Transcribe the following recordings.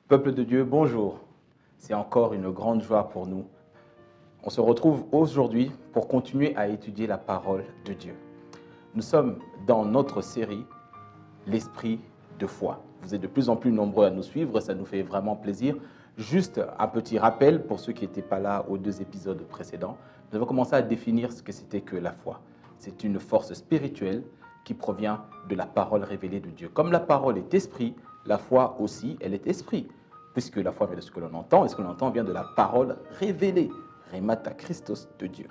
Peuple de Dieu, bonjour. C'est encore une grande joie pour nous. On se retrouve aujourd'hui pour continuer à étudier la parole de Dieu. Nous sommes dans notre série « L'esprit de foi ». Vous êtes de plus en plus nombreux à nous suivre, ça nous fait vraiment plaisir. Juste un petit rappel pour ceux qui n'étaient pas là aux 2 épisodes précédents. Nous avons commencé à définir ce que c'était que la foi. C'est une force spirituelle qui provient de la parole révélée de Dieu. Comme la parole est esprit, la foi aussi, elle est esprit. Puisque la foi vient de ce que l'on entend, et ce que l'on entend vient de la parole révélée, Rhémata Christos de Dieu.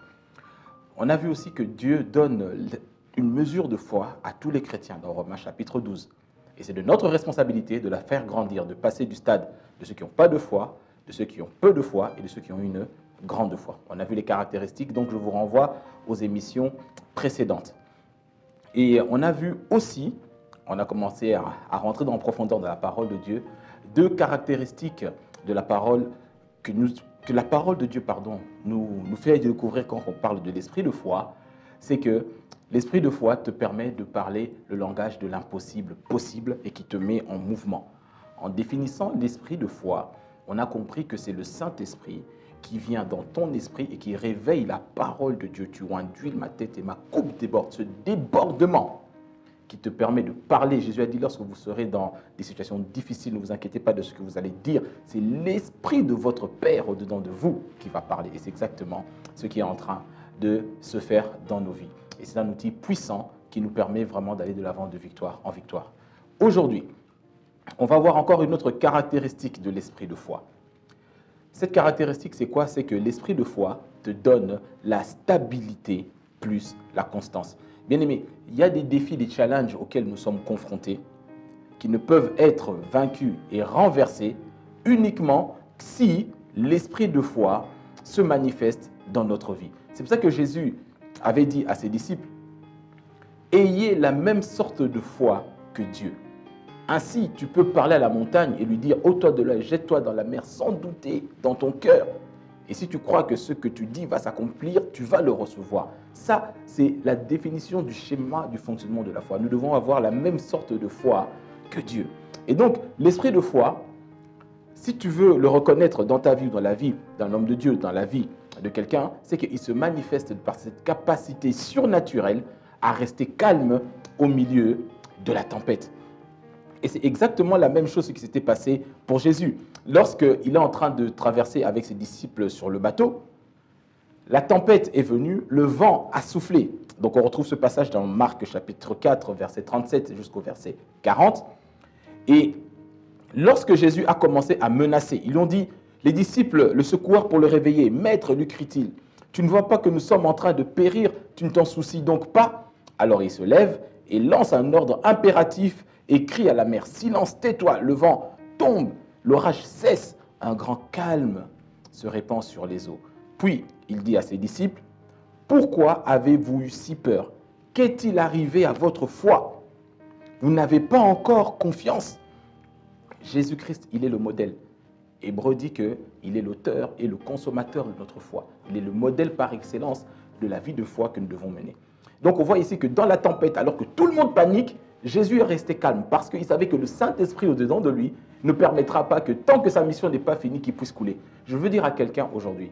On a vu aussi que Dieu donne une mesure de foi à tous les chrétiens dans Romains chapitre 12. Et c'est de notre responsabilité de la faire grandir, de passer du stade de ceux qui n'ont pas de foi, de ceux qui ont peu de foi et de ceux qui ont une grande foi. On a vu les caractéristiques, donc je vous renvoie aux émissions précédentes. Et on a vu aussi, on a commencé à rentrer dans la profondeur de la parole de Dieu, 2 caractéristiques de la parole que la parole de Dieu nous fait découvrir quand on parle de l'esprit de foi, c'est que l'esprit de foi te permet de parler le langage de l'impossible possible et qui te met en mouvement. En définissant l'esprit de foi, on a compris que c'est le Saint-Esprit qui vient dans ton esprit et qui réveille la parole de Dieu. Tu oins d'huile ma tête et ma coupe déborde. Ce débordement qui te permet de parler. Jésus a dit, lorsque vous serez dans des situations difficiles, ne vous inquiétez pas de ce que vous allez dire. C'est l'esprit de votre Père au-dedans de vous qui va parler. Et c'est exactement ce qui est en train de se faire dans nos vies. Et c'est un outil puissant qui nous permet vraiment d'aller de l'avant de victoire en victoire. Aujourd'hui, on va voir encore une autre caractéristique de l'esprit de foi. Cette caractéristique, c'est quoi? C'est que l'esprit de foi te donne la stabilité plus la constance. Bien-aimés, il y a des défis, des challenges auxquels nous sommes confrontés qui ne peuvent être vaincus et renversés uniquement si l'esprit de foi se manifeste dans notre vie. C'est pour ça que Jésus avait dit à ses disciples, « Ayez la même sorte de foi que Dieu. » Ainsi, tu peux parler à la montagne et lui dire, « ôte-toi de là, jette-toi dans la mer sans douter dans ton cœur. » Et si tu crois que ce que tu dis va s'accomplir, tu vas le recevoir. Ça, c'est la définition du schéma du fonctionnement de la foi. Nous devons avoir la même sorte de foi que Dieu. Et donc, l'esprit de foi, si tu veux le reconnaître dans ta vie, dans la vie d'un homme de Dieu, dans la vie de quelqu'un, c'est qu'il se manifeste par cette capacité surnaturelle à rester calme au milieu de la tempête. Et c'est exactement la même chose qui s'était passé pour Jésus. Lorsqu'il est en train de traverser avec ses disciples sur le bateau, la tempête est venue, le vent a soufflé. Donc on retrouve ce passage dans Marc chapitre 4, verset 37 jusqu'au verset 40. Et lorsque Jésus a commencé à menacer, ils ont dit, les disciples le secouèrent pour le réveiller. « Maître, lui crie-t-il, tu ne vois pas que nous sommes en train de périr, tu ne t'en soucies donc pas ?» Alors il se lève et lance un ordre impératif et crie à la mer, « Silence, tais-toi !» Le vent tombe, l'orage cesse, un grand calme se répand sur les eaux. Puis il dit à ses disciples, « Pourquoi avez-vous eu si peur? Qu'est-il arrivé à votre foi? Vous n'avez pas encore confiance ?» Jésus-Christ, il est le modèle. Hébreu dit qu'il est l'auteur et le consommateur de notre foi. Il est le modèle par excellence de la vie de foi que nous devons mener. Donc on voit ici que dans la tempête, alors que tout le monde panique, Jésus est resté calme parce qu'il savait que le Saint-Esprit au-dedans de lui ne permettra pas que tant que sa mission n'est pas finie, qu'il puisse couler. Je veux dire à quelqu'un aujourd'hui,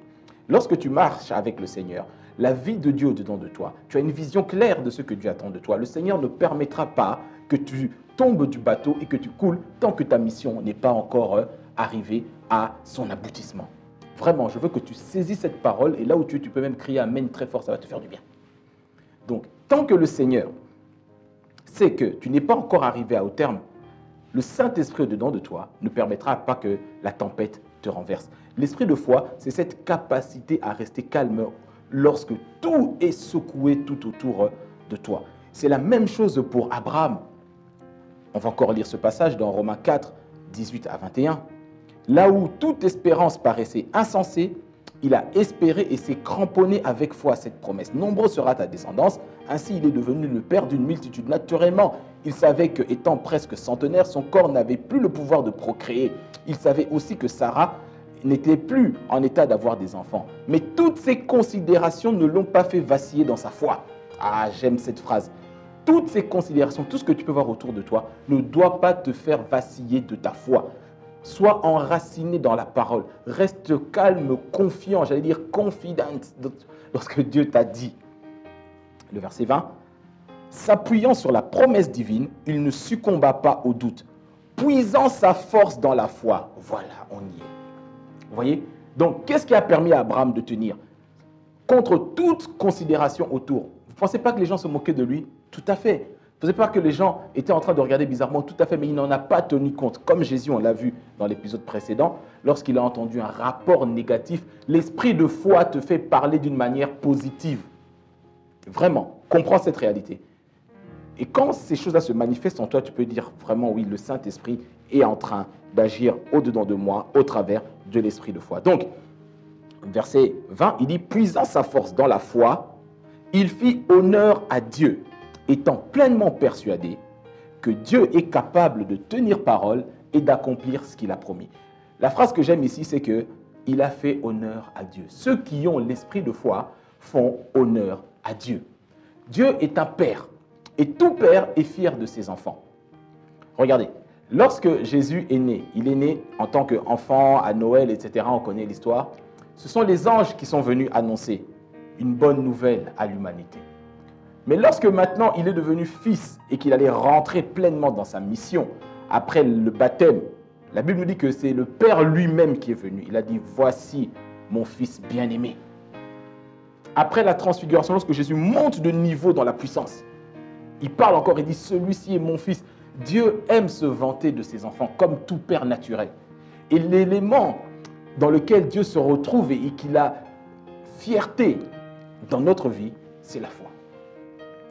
lorsque tu marches avec le Seigneur, la vie de Dieu au-dedans de toi, tu as une vision claire de ce que Dieu attend de toi. Le Seigneur ne permettra pas que tu tombes du bateau et que tu coules tant que ta mission n'est pas encore arrivée à son aboutissement. Vraiment, je veux que tu saisis cette parole et là où tu es, tu peux même crier Amen très fort, ça va te faire du bien. Donc, tant que le Seigneur sait que tu n'es pas encore arrivé au terme, le Saint-Esprit au-dedans de toi ne permettra pas que la tempête te renverse. L'esprit de foi, c'est cette capacité à rester calme lorsque tout est secoué tout autour de toi. C'est la même chose pour Abraham. On va encore lire ce passage dans Romains 4, 18 à 21. Là où toute espérance paraissait insensée, il a espéré et s'est cramponné avec foi à cette promesse. Nombreux sera ta descendance, ainsi il est devenu le père d'une multitude. Naturellement, il savait qu'étant presque centenaire, son corps n'avait plus le pouvoir de procréer. Il savait aussi que Sarah n'était plus en état d'avoir des enfants. Mais toutes ces considérations ne l'ont pas fait vaciller dans sa foi. Ah, j'aime cette phrase. Toutes ces considérations, tout ce que tu peux voir autour de toi, ne doit pas te faire vaciller de ta foi. Sois enraciné dans la parole. Reste calme, confiant, j'allais dire confident lorsque Dieu t'a dit. Le verset 20. S'appuyant sur la promesse divine, il ne succomba pas au doute, puisant sa force dans la foi. Voilà, on y est. Vous voyez? Donc, qu'est-ce qui a permis à Abraham de tenir? Contre toute considération autour. Vous ne pensez pas que les gens se moquaient de lui? Tout à fait. Vous ne pensez pas que les gens étaient en train de regarder bizarrement? Tout à fait, mais il n'en a pas tenu compte. Comme Jésus, on l'a vu dans l'épisode précédent, lorsqu'il a entendu un rapport négatif, l'esprit de foi te fait parler d'une manière positive. Vraiment, comprends cette réalité. Et quand ces choses-là se manifestent en toi, tu peux dire vraiment, oui, le Saint-Esprit est en train d'agir au-dedans de moi, au travers de l'esprit de foi. Donc, verset 20, il dit, puisant sa force dans la foi, il fit honneur à Dieu, étant pleinement persuadé que Dieu est capable de tenir parole et d'accomplir ce qu'il a promis. La phrase que j'aime ici, c'est que il a fait honneur à Dieu. Ceux qui ont l'esprit de foi font honneur à Dieu. Dieu est un père et tout père est fier de ses enfants. Regardez, lorsque Jésus est né, il est né en tant qu'enfant à Noël, etc. On connaît l'histoire. Ce sont les anges qui sont venus annoncer une bonne nouvelle à l'humanité. Mais lorsque maintenant il est devenu fils et qu'il allait rentrer pleinement dans sa mission, après le baptême, la Bible nous dit que c'est le Père lui-même qui est venu. Il a dit, voici mon fils bien-aimé. Après la transfiguration, lorsque Jésus monte de niveau dans la puissance, il parle encore et dit, celui-ci est mon fils. Dieu aime se vanter de ses enfants comme tout père naturel. Et l'élément dans lequel Dieu se retrouve et qu'il a fierté dans notre vie, c'est la foi.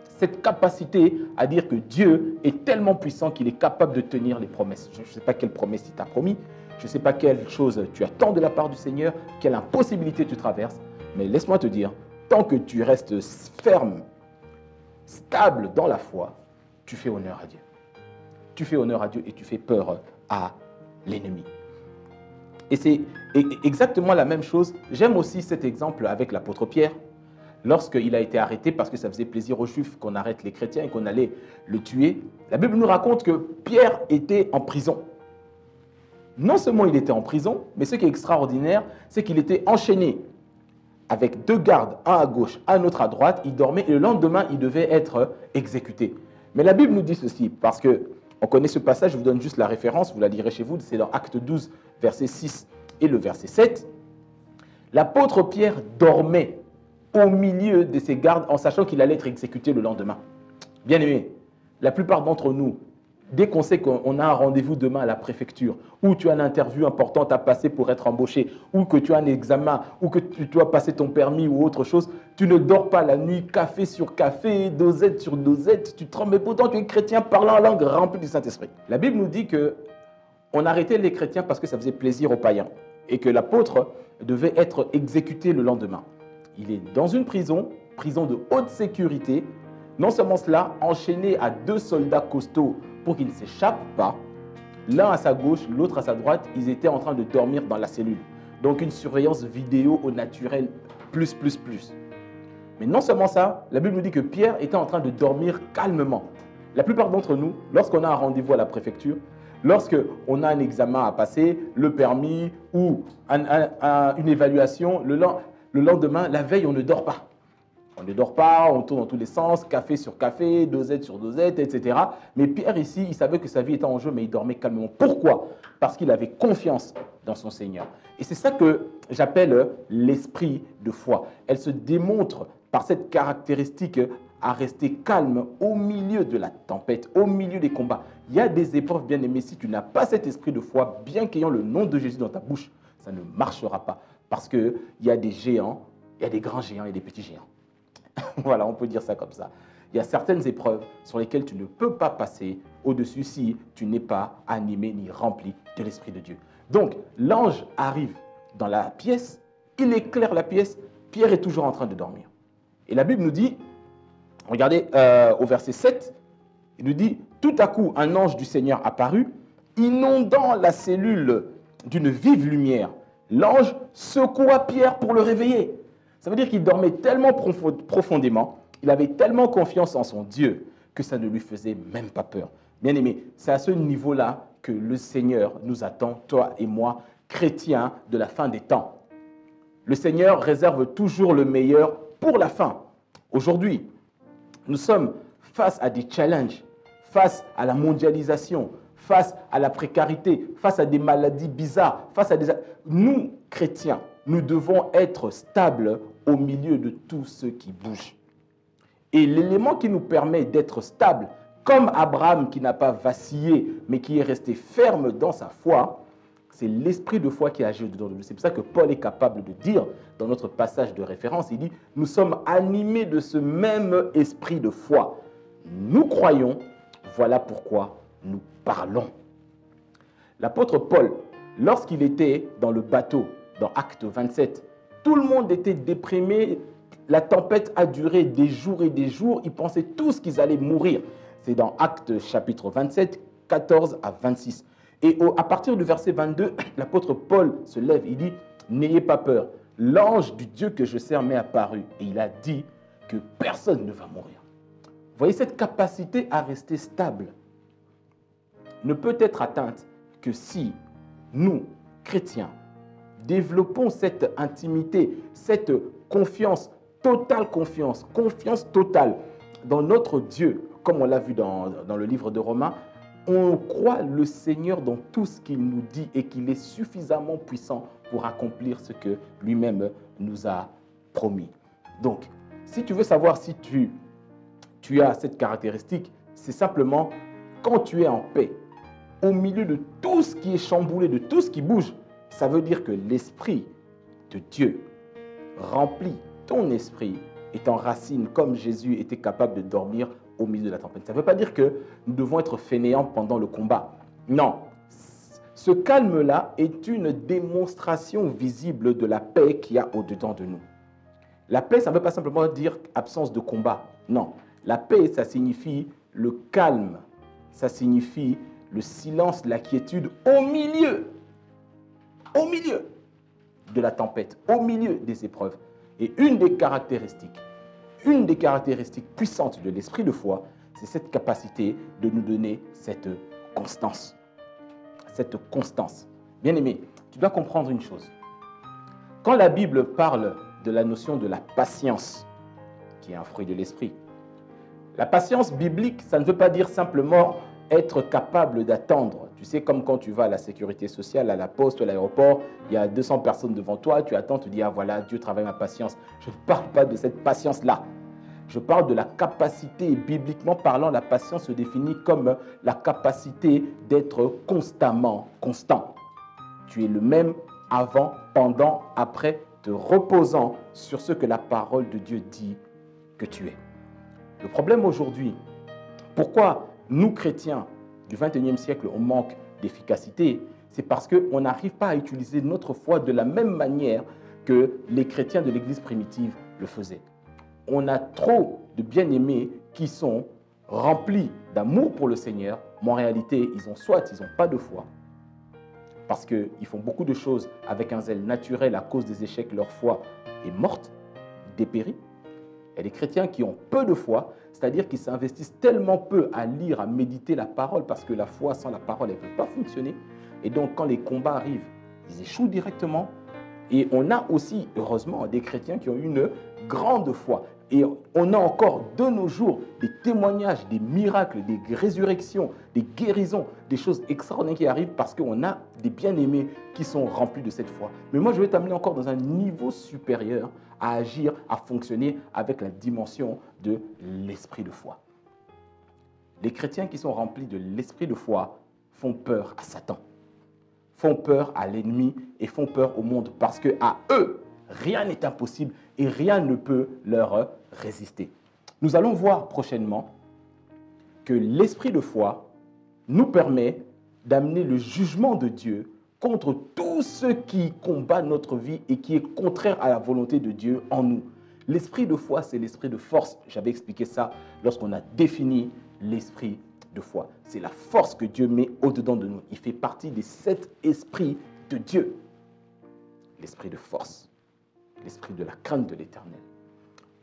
Cette capacité à dire que Dieu est tellement puissant qu'il est capable de tenir les promesses. Je ne sais pas quelle promesse il t'a promis, je ne sais pas quelle chose tu attends de la part du Seigneur, quelle impossibilité tu traverses, mais laisse-moi te dire, tant que tu restes ferme, stable dans la foi, tu fais honneur à Dieu. Tu fais honneur à Dieu et tu fais peur à l'ennemi. Et c'est exactement la même chose. J'aime aussi cet exemple avec l'apôtre Pierre. Lorsqu'il a été arrêté parce que ça faisait plaisir aux Juifs qu'on arrête les chrétiens et qu'on allait le tuer, la Bible nous raconte que Pierre était en prison. Non seulement il était en prison, mais ce qui est extraordinaire, c'est qu'il était enchaîné avec 2 gardes, un à gauche, un autre à droite. Il dormait et le lendemain, il devait être exécuté. Mais la Bible nous dit ceci, parce qu'on connaît ce passage, je vous donne juste la référence, vous la lirez chez vous, c'est dans Acte 12, verset 6 et le verset 7. L'apôtre Pierre dormait au milieu de ses gardes en sachant qu'il allait être exécuté le lendemain. Bien aimé, la plupart d'entre nous, dès qu'on sait qu'on a un rendez-vous demain à la préfecture, ou tu as une interview importante à passer pour être embauché, ou que tu as un examen, ou que tu dois passer ton permis ou autre chose, tu ne dors pas la nuit, café sur café, dosette sur dosette, tu trembles, mais pourtant tu es chrétien parlant en langue remplie du Saint-Esprit. La Bible nous dit qu'on arrêtait les chrétiens parce que ça faisait plaisir aux païens, et que l'apôtre devait être exécuté le lendemain. Il est dans une prison de haute sécurité. Non seulement cela, enchaîné à 2 soldats costauds pour qu'ils ne s'échappent pas. L'un à sa gauche, l'autre à sa droite, ils étaient en train de dormir dans la cellule. Donc une surveillance vidéo au naturel, plus. Mais non seulement ça, la Bible nous dit que Pierre était en train de dormir calmement. La plupart d'entre nous, lorsqu'on a un rendez-vous à la préfecture, lorsqu'on a un examen à passer, le permis ou une évaluation, le lendemain, la veille, on ne dort pas. On ne dort pas, on tourne dans tous les sens, café sur café, dosette sur dosette, etc. Mais Pierre ici, il savait que sa vie était en jeu, mais il dormait calmement. Pourquoi? Parce qu'il avait confiance dans son Seigneur. Et c'est ça que j'appelle l'esprit de foi. Elle se démontre par cette caractéristique à rester calme au milieu de la tempête, au milieu des combats. Il y a des épreuves, bien aimées. Si tu n'as pas cet esprit de foi, bien qu'ayant le nom de Jésus dans ta bouche, ça ne marchera pas. Parce qu'il y a des géants, il y a des grands géants et des petits géants. Voilà, on peut dire ça comme ça. Il y a certaines épreuves sur lesquelles tu ne peux pas passer au-dessus si tu n'es pas animé ni rempli de l'Esprit de Dieu. Donc, l'ange arrive dans la pièce, il éclaire la pièce, Pierre est toujours en train de dormir. Et la Bible nous dit, regardez au verset 7, il nous dit, tout à coup, un ange du Seigneur apparut, inondant la cellule d'une vive lumière. L'ange secoua Pierre pour le réveiller. Ça veut dire qu'il dormait tellement profondément, il avait tellement confiance en son Dieu que ça ne lui faisait même pas peur. Bien aimé, c'est à ce niveau-là que le Seigneur nous attend, toi et moi, chrétiens de la fin des temps. Le Seigneur réserve toujours le meilleur pour la fin. Aujourd'hui, nous sommes face à des challenges, face à la mondialisation, face à la précarité, face à des maladies bizarres, face à des... Nous, chrétiens, nous devons être stables au milieu de tout ce qui bouge. Et l'élément qui nous permet d'être stables, comme Abraham qui n'a pas vacillé, mais qui est resté ferme dans sa foi, c'est l'esprit de foi qui agit dedans de nous. C'est pour ça que Paul est capable de dire, dans notre passage de référence, il dit, nous sommes animés de ce même esprit de foi. Nous croyons, voilà pourquoi nous parlons. L'apôtre Paul, lorsqu'il était dans le bateau, dans Actes 27, tout le monde était déprimé, la tempête a duré des jours et des jours, ils pensaient tous qu'ils allaient mourir. C'est dans Actes chapitre 27, 14 à 26. Et à partir du verset 22, l'apôtre Paul se lève, il dit, « N'ayez pas peur, l'ange du Dieu que je sers m'est apparu. » Et il a dit que personne ne va mourir. Vous voyez, cette capacité à rester stable ne peut être atteinte que si nous, chrétiens, développons cette intimité, cette confiance, confiance totale dans notre Dieu, comme on l'a vu dans le livre de Romains. On croit le Seigneur dans tout ce qu'il nous dit et qu'il est suffisamment puissant pour accomplir ce que lui-même nous a promis. Donc, si tu veux savoir si tu as cette caractéristique, c'est simplement quand tu es en paix, au milieu de tout ce qui est chamboulé, de tout ce qui bouge, ça veut dire que l'Esprit de Dieu remplit ton esprit est en racine, comme Jésus était capable de dormir au milieu de la tempête. Ça ne veut pas dire que nous devons être fainéants pendant le combat. Non. Ce calme-là est une démonstration visible de la paix qu'il y a au-dedans de nous. La paix, ça ne veut pas simplement dire absence de combat. Non. La paix, ça signifie le calme. Ça signifie le silence, la quiétude au milieu de la tempête, au milieu des épreuves. Et une des caractéristiques puissantes de l'esprit de foi, c'est cette capacité de nous donner cette constance. Cette constance. Bien-aimé, tu dois comprendre une chose. Quand la Bible parle de la notion de la patience, qui est un fruit de l'esprit, la patience biblique, ça ne veut pas dire simplement être capable d'attendre. Tu sais, comme quand tu vas à la sécurité sociale, à la poste, à l'aéroport, il y a 200 personnes devant toi, tu attends, tu dis, ah voilà, Dieu travaille ma patience. Je ne parle pas de cette patience-là. Je parle de la capacité, bibliquement parlant, la patience se définit comme la capacité d'être constamment constant. Tu es le même avant, pendant, après, te reposant sur ce que la parole de Dieu dit que tu es. Le problème aujourd'hui, pourquoi nous, chrétiens du 21e siècle, on manque d'efficacité, c'est parce qu'on n'arrive pas à utiliser notre foi de la même manière que les chrétiens de l'Église primitive le faisaient. On a trop de bien-aimés qui sont remplis d'amour pour le Seigneur, mais en réalité, ils n'ont pas de foi, parce qu'ils font beaucoup de choses avec un zèle naturel à cause des échecs, leur foi est morte, dépérie. Il y a des chrétiens qui ont peu de foi, c'est-à-dire qu'ils s'investissent tellement peu à lire, à méditer la parole, parce que la foi sans la parole, elle ne peut pas fonctionner. Et donc, quand les combats arrivent, ils échouent directement. Et on a aussi, heureusement, des chrétiens qui ont une grande foi. Et on a encore de nos jours des témoignages, des miracles, des résurrections, des guérisons, des choses extraordinaires qui arrivent parce qu'on a des bien-aimés qui sont remplis de cette foi. Mais moi, je vais t'amener encore dans un niveau supérieur à agir, à fonctionner avec la dimension de l'esprit de foi. Les chrétiens qui sont remplis de l'esprit de foi font peur à Satan, font peur à l'ennemi et font peur au monde parce qu'à eux, rien n'est impossible et rien ne peut leur résister. Nous allons voir prochainement que l'esprit de foi nous permet d'amener le jugement de Dieu contre tout ce qui combat notre vie et qui est contraire à la volonté de Dieu en nous. L'esprit de foi, c'est l'esprit de force. J'avais expliqué ça lorsqu'on a défini l'esprit de foi. C'est la force que Dieu met au-dedans de nous. Il fait partie des 7 esprits de Dieu. L'esprit de force, l'esprit de la crainte de l'Éternel.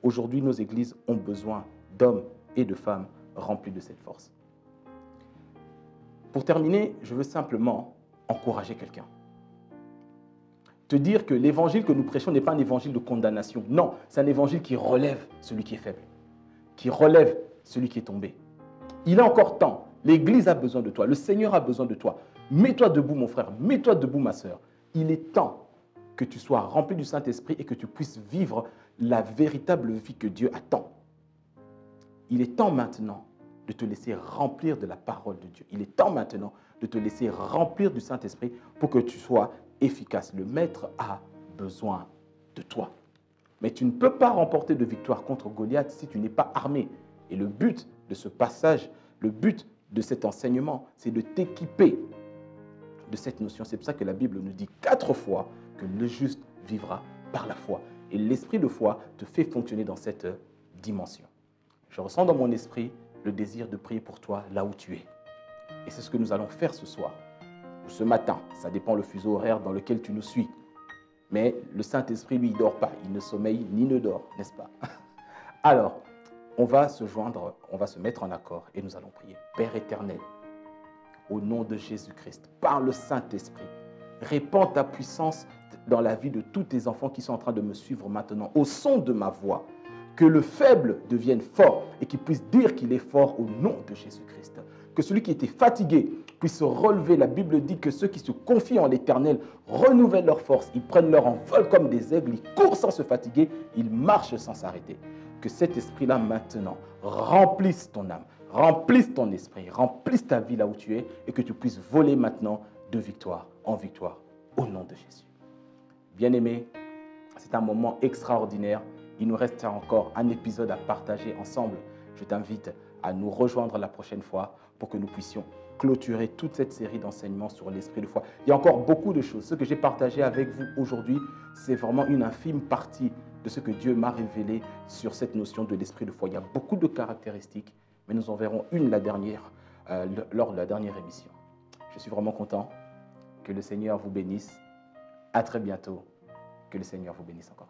Aujourd'hui, nos églises ont besoin d'hommes et de femmes remplis de cette force. Pour terminer, je veux simplement encourager quelqu'un. Te dire que l'évangile que nous prêchons n'est pas un évangile de condamnation. Non, c'est un évangile qui relève celui qui est faible, qui relève celui qui est tombé. Il est encore temps. L'Église a besoin de toi. Le Seigneur a besoin de toi. Mets-toi debout, mon frère. Mets-toi debout, ma sœur. Il est temps que tu sois rempli du Saint-Esprit et que tu puisses vivre la véritable vie que Dieu attend. Il est temps maintenant de te laisser remplir de la parole de Dieu. Il est temps maintenant de te laisser remplir du Saint-Esprit pour que tu sois efficace. Le Maître a besoin de toi. Mais tu ne peux pas remporter de victoire contre Goliath si tu n'es pas armé. Et le but de ce passage, le but de cet enseignement, c'est de t'équiper de cette notion. C'est pour ça que la Bible nous dit 4 fois que le juste vivra par la foi. Et l'esprit de foi te fait fonctionner dans cette dimension. Je ressens dans mon esprit le désir de prier pour toi là où tu es. Et c'est ce que nous allons faire ce soir, ou ce matin. Ça dépend le fuseau horaire dans lequel tu nous suis. Mais le Saint-Esprit, lui, il ne dort pas. Il ne sommeille ni ne dort, n'est-ce pas? Alors, on va se joindre, on va se mettre en accord et nous allons prier. Père éternel, au nom de Jésus-Christ, par le Saint-Esprit, répands ta puissance dans la vie de tous tes enfants qui sont en train de me suivre maintenant, au son de ma voix. Que le faible devienne fort et qu'il puisse dire qu'il est fort au nom de Jésus-Christ. Que celui qui était fatigué puisse se relever. La Bible dit que ceux qui se confient en l'Éternel renouvellent leur force. Ils prennent leur envol comme des aigles. Ils courent sans se fatiguer. Ils marchent sans s'arrêter. Que cet esprit-là maintenant remplisse ton âme, remplisse ton esprit, remplisse ta vie là où tu es et que tu puisses voler maintenant de victoire en victoire au nom de Jésus. Bien-aimé, c'est un moment extraordinaire. Il nous reste encore un épisode à partager ensemble. Je t'invite à nous rejoindre la prochaine fois pour que nous puissions clôturer toute cette série d'enseignements sur l'esprit de foi. Il y a encore beaucoup de choses. Ce que j'ai partagé avec vous aujourd'hui, c'est vraiment une infime partie de ce que Dieu m'a révélé sur cette notion de l'esprit de foi. Il y a beaucoup de caractéristiques, mais nous en verrons une lors de la dernière émission. Je suis vraiment content. Que le Seigneur vous bénisse. À très bientôt. Que le Seigneur vous bénisse encore.